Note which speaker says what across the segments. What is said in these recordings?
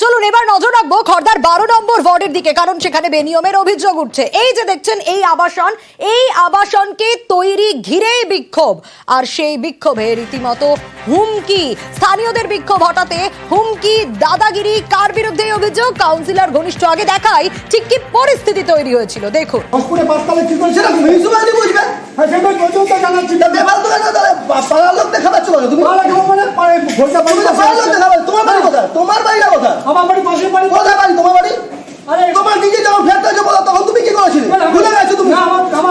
Speaker 1: চলুন এবার নজর রাখবো খড়দার 12 নম্বর ওয়ার্ডের দিকে, কারণ সেখানে বেনিয়মের অভিযোগ উঠছে। এই যে দেখছেন এই আবাসনকে তৈরি ঘিরেই বিক্ষোভ, আর সেই বিক্ষোভে রীতিমতো হুমকি। স্থানীয়দের বিক্ষোভ হঠাতে হুমকি, দাদাগিরি, কার বিরুদ্ধে অভিযোগ? কাউন্সিলর ঘনিষ্ঠ। আগে দেখাই ঠিক কি পরিস্থিতি তৈরি হয়েছিল, দেখুন।
Speaker 2: তোমার বাড়ি না কোথায়? আমার বাড়ি পাশের বাড়ি। কোথায় বাড়ি তোমার বাড়ি? আরে তোমার নিজে যখন ফ্ল্যাট আছে বলো, তখন তুমি কি করেছিলে? ভুলে গেছো তুমি?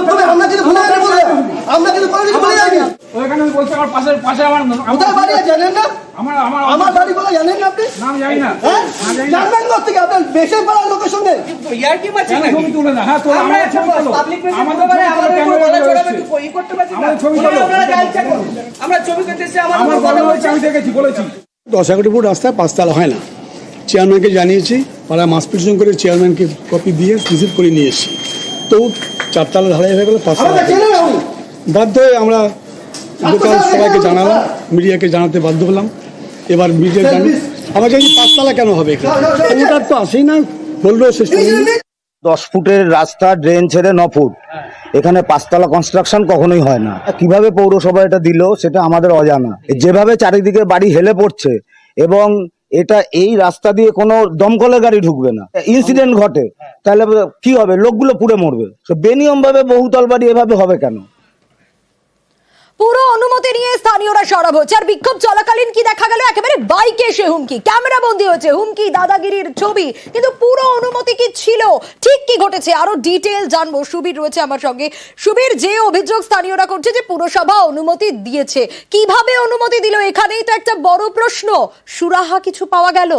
Speaker 2: তুমি আমরা কিন্তু ভুলে গেছি বলে, আমরা কিন্তু কোনো কিছু ভুলে যাইনি।
Speaker 3: ওখানে আমি বলছি আমার পাশে আমার
Speaker 2: কোথায় বাড়ি জানেন না? আমার বাড়ি বলে জানেন না আপনি?
Speaker 3: নাম জানি না।
Speaker 2: হ্যাঁ জানবেন কোথা থেকে? আপনার বেশে পাড়ার লোকেশন নেই।
Speaker 3: ইয়ার কি মাছ নাকি? ছবি তুলে না। হ্যাঁ তোলা আমরা ছবি তুলো। আমাদের ক্যামেরা চড়াবে তো কই করতে পারছি না। আমরা ছবি তুলো। আমরা ছবি করতেছি। আমার কথা বলছি, আমি দেখেছি বলেছি।
Speaker 4: 10-11 ফুট রাস্তায় 5 তলা হয় না। চেয়ারম্যানকে জানিয়েছি, পাড়ায় মাস পিটিশন করে চেয়ারম্যানকে কপি দিয়ে রিসিভ করে নিয়ে এসেছি। তো 4 তলা ঢালাই হয়ে গেল, 5 তলা বাধ্য হয়ে আমরা লোকাল সবাইকে জানালাম, মিডিয়াকে জানাতে বাধ্য হলাম। এবার মিডিয়া জানি আবার জানি 5 তলা কেন হবে, ওটার তো আসেই না, বললেও শেষ করি।
Speaker 5: 10 ফুটের রাস্তা, ড্রেন ছেড়ে 9 ফুট, এখানে 5 তলা কনস্ট্রাকশন কখনোই হয় না। কিভাবে পৌরসভা এটা দিল সেটা আমাদের অজানা। যেভাবে চারিদিকে বাড়ি হেলে পড়ছে এবং এটা এই রাস্তা দিয়ে কোনো দমকলের গাড়ি ঢুকবে না, ইনসিডেন্ট ঘটে, তাহলে কি হবে? লোকগুলো পুড়ে মরবে। বেনিয়ম ভাবে বহুতল বাড়ি এভাবে হবে কেন?
Speaker 1: পুরো অনুমতি নিয়ে স্থানীয়রা সরব হচ্ছে, আর বিক্ষোভ চলাকালীন কি দেখা গেল? একেবারে বাইকে এসে হুমকি, ক্যামেরা বন্দী হয়েছে হুমকি, দাদাগিরির ছবি। কিন্তু পুরো অনুমতি কি ছিল? ঠিক কি ঘটেছে আরো ডিটেল জানবো। সুবীর রয়েছে আমার সঙ্গে। সুবীর, যে অভিযোগ স্থানীয়রা করছে যে পুরসভা অনুমতি দিয়েছে, কিভাবে অনুমতি দিল? এখানেই তো একটা বড় প্রশ্ন। সুরাহা কিছু পাওয়া গেল?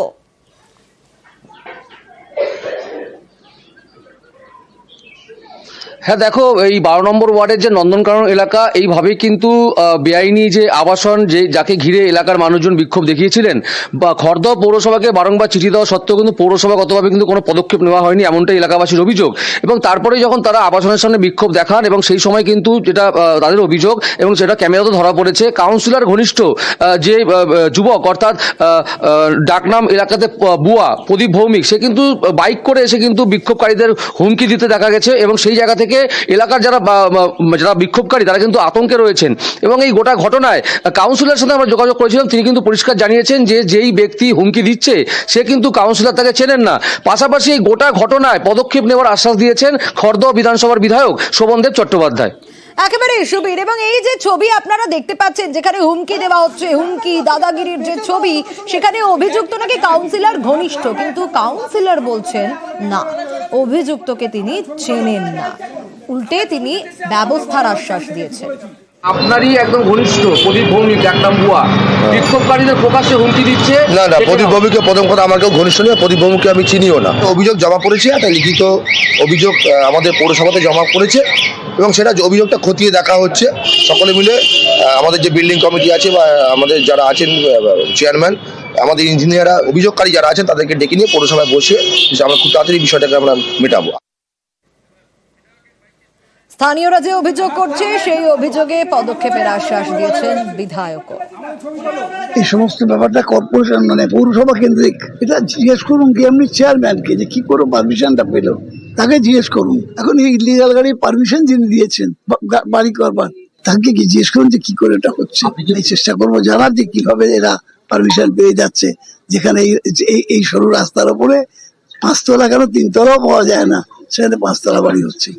Speaker 6: হ্যাঁ দেখো, এই 12 নম্বর ওয়ার্ডের যে নন্দনকানন এলাকা, এইভাবেই কিন্তু বেআইনি যে আবাসন, যে যাকে ঘিরে এলাকার মানুষজন বিক্ষোভ দেখিয়েছিলেন, বা খড়দহ পৌরসভাকে বারংবার চিঠি দেওয়া সত্ত্বেও কিন্তু পৌরসভাগতভাবে কিন্তু কোনো পদক্ষেপ নেওয়া হয়নি, এমনটাই এলাকাবাসীর অভিযোগ। এবং তারপরেই যখন তারা আবাসনের সামনে বিক্ষোভ দেখান, এবং সেই সময় কিন্তু যেটা তাদের অভিযোগ, এবং সেটা ক্যামেরাতে ধরা পড়েছে, কাউন্সিলর ঘনিষ্ঠ যে যুবক, অর্থাৎ ডাকনাম এলাকাতে বুয়া প্রদীপ ভৌমিক, সে কিন্তু বাইক করে এসে কিন্তু বিক্ষোভকারীদের হুমকি দিতে দেখা গেছে। এবং সেই জায়গা থেকে এলাকার যারা বিক্ষোভকারী তারা কিন্তু আতঙ্কে রয়েছেন। এবং এই গোটা ঘটনায় কাউন্সিলরের সাথে আমরা যোগাযোগ করেছিলাম, তিনি কিন্তু পরিষ্কার জানিয়েছেন যে যেই ব্যক্তি হুমকি দিচ্ছে সে কিন্তু কাউন্সিলর তাকে চেনেন না। পাশাপাশি এই গোটা ঘটনায় পদক্ষেপ নেওয়ার আশ্বাস দিয়েছেন খড়দহ বিধানসভার বিধায়ক শোভনদেব চট্টোপাধ্যায়।
Speaker 1: একেবারে সুবীর, এবং এই যে ছবি আপনারা দেখতে পাচ্ছেন যেখানে হুমকি দেওয়া হচ্ছে, হুমকি দাদাগিরির যে ছবি, সেখানে অভিযুক্ত নাকি কাউন্সিলর ঘনিষ্ঠ, কিন্তু কাউন্সিলর বলছেন না, অভিযুক্তকে তিনি চেনেন না, উল্টে তিনি ব্যবস্থার আশ্বাস দিয়েছেন।
Speaker 6: আপনারই একদম ঘনিষ্ঠ প্রদীপ ভৌমিক, একদম বুয়া, বিক্ষোভকারীদের প্রকাশ্যে হুমকি দিচ্ছে।
Speaker 7: না প্রদীপ ভৌমিককে প্রথম কথা আমার কেউ ঘনিষ্ঠ নয়, প্রদীপ ভৌমিককে আমি চিনিও না। অভিযোগ জমা পড়েছে, একটা লিখিত অভিযোগ আমাদের পৌরসভাতে জমা পড়েছে, এবং সেটা অভিযোগটা খতিয়ে দেখা হচ্ছে। সকলে মিলে আমাদের যে বিল্ডিং কমিটি আছে বা আমাদের যারা আছেন চেয়ারম্যান, আমাদের ইঞ্জিনিয়াররা, অভিযোগকারী যারা আছেন তাদেরকে ডেকে নিয়ে পৌরসভায় বসে আমরা খুব তাড়াতাড়ি বিষয়টাকে আমরা মেটাবো।
Speaker 1: স্থানীয়রা যে অভিযোগ করছে সেই অভিযোগে পদক্ষেপের আশ্বাস দিয়েছেন বিধায়ক।
Speaker 8: এই সমস্ত ব্যাপারটা কর্পোরেশন মানে পৌরসভা কেন্দ্রিক, এটা জিজ্ঞেস করুন কি এমনি চেয়ারম্যানকে যে কি করে পারমিশনটা পেল, তাকে জিজ্ঞেস করুন। এখন এই ইলিগাল গাড়ির পারমিশন যিনি দিয়েছেন বাড়ি করবার, তাকে কি জিজ্ঞেস করুন যে কি করে এটা হচ্ছে। এই চেষ্টা করবো জানার যে কিভাবে এরা পারমিশন পেয়ে যাচ্ছে, যেখানে এই সরু রাস্তার উপরে 5 তলা কেন 3 তলাও পাওয়া যায় না, সেখানে 5 তলা বাড়ি হচ্ছে।